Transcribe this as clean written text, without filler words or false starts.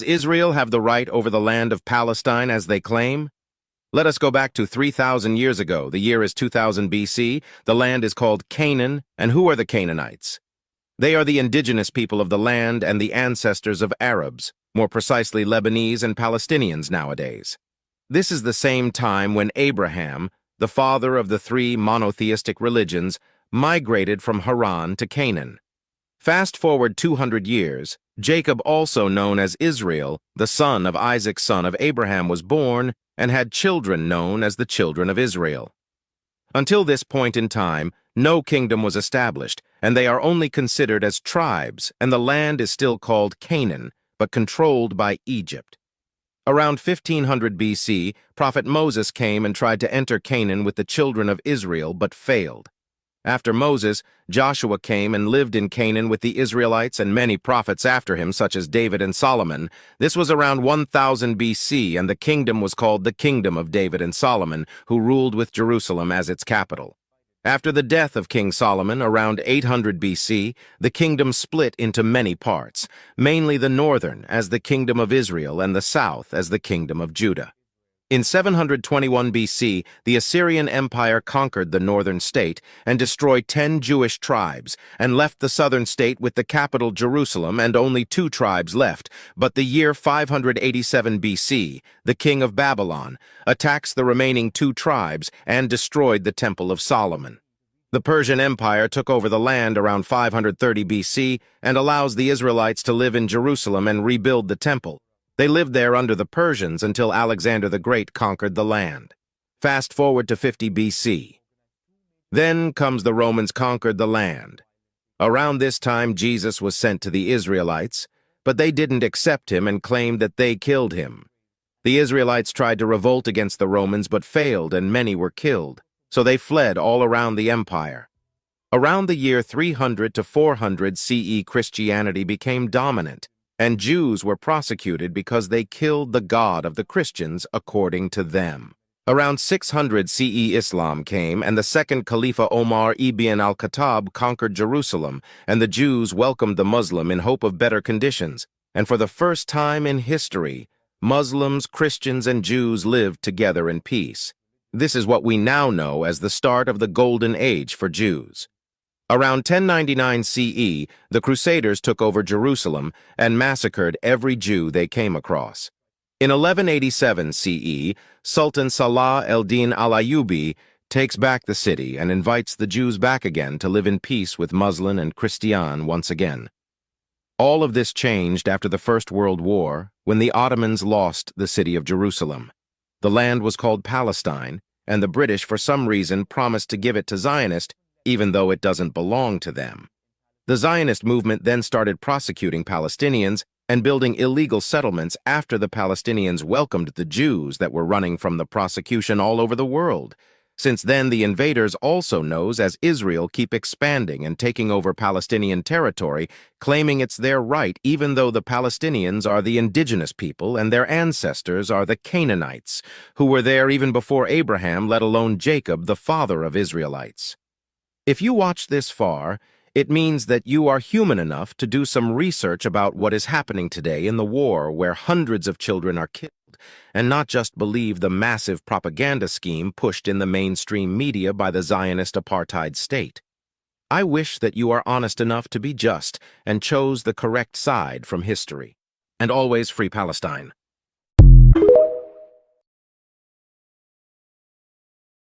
Does Israel have the right over the land of Palestine as they claim? Let us go back to 3,000 years ago. The year is 2000 BC. The land is called Canaan. And who are the Canaanites? They are the indigenous people of the land and the ancestors of Arabs, more precisely Lebanese and Palestinians nowadays. This is the same time when Abraham, the father of the three monotheistic religions, migrated from Haran to Canaan. Fast forward 200 years, Jacob, also known as Israel, the son of Isaac, son of Abraham, was born and had children known as the children of Israel. Until this point in time, no kingdom was established, and they are only considered as tribes, and the land is still called Canaan, but controlled by Egypt. Around 1500 BC, Prophet Moses came and tried to enter Canaan with the children of Israel, but failed. After Moses, Joshua came and lived in Canaan with the Israelites and many prophets after him, such as David and Solomon. This was around 1000 BC, and the kingdom was called the Kingdom of David and Solomon, who ruled with Jerusalem as its capital. After the death of King Solomon, around 800 BC, the kingdom split into many parts, mainly the northern as the Kingdom of Israel and the south as the Kingdom of Judah. In 721 BC, the Assyrian Empire conquered the northern state and destroyed 10 Jewish tribes and left the southern state with the capital Jerusalem and only 2 tribes left. But the year 587 BC, the king of Babylon attacks the remaining 2 tribes and destroyed the Temple of Solomon. The Persian Empire took over the land around 530 BC and allows the Israelites to live in Jerusalem and rebuild the temple. They lived there under the Persians until Alexander the Great conquered the land. Fast forward to 50 BC. Then comes the Romans conquered the land. Around this time, Jesus was sent to the Israelites, but they didn't accept him and claimed that they killed him. The Israelites tried to revolt against the Romans but failed, and many were killed, so they fled all around the empire. Around the year 300 to 400 CE, Christianity became dominant, and Jews were prosecuted because they killed the God of the Christians according to them. Around 600 CE, Islam came, and the second Caliph Omar ibn al-Khattab conquered Jerusalem, and the Jews welcomed the Muslim in hope of better conditions. And for the first time in history, Muslims, Christians, and Jews lived together in peace. This is what we now know as the start of the Golden Age for Jews. Around 1099 CE, the Crusaders took over Jerusalem and massacred every Jew they came across. In 1187 CE, Sultan Salah el-Din al-Ayyubi takes back the city and invites the Jews back again to live in peace with Muslim and Christian once again. All of this changed after the First World War, when the Ottomans lost the city of Jerusalem. The land was called Palestine, and the British, for some reason, promised to give it to Zionists, even though it doesn't belong to them. The Zionist movement then started prosecuting Palestinians and building illegal settlements after the Palestinians welcomed the Jews that were running from the prosecution all over the world. Since then, the invaders, also known as Israel, keep expanding and taking over Palestinian territory, claiming it's their right, even though the Palestinians are the indigenous people and their ancestors are the Canaanites, who were there even before Abraham, let alone Jacob, the father of Israelites. If you watch this far, it means that you are human enough to do some research about what is happening today in the war where hundreds of children are killed, and not just believe the massive propaganda scheme pushed in the mainstream media by the Zionist apartheid state. I wish that you are honest enough to be just and chose the correct side from history. And always free Palestine.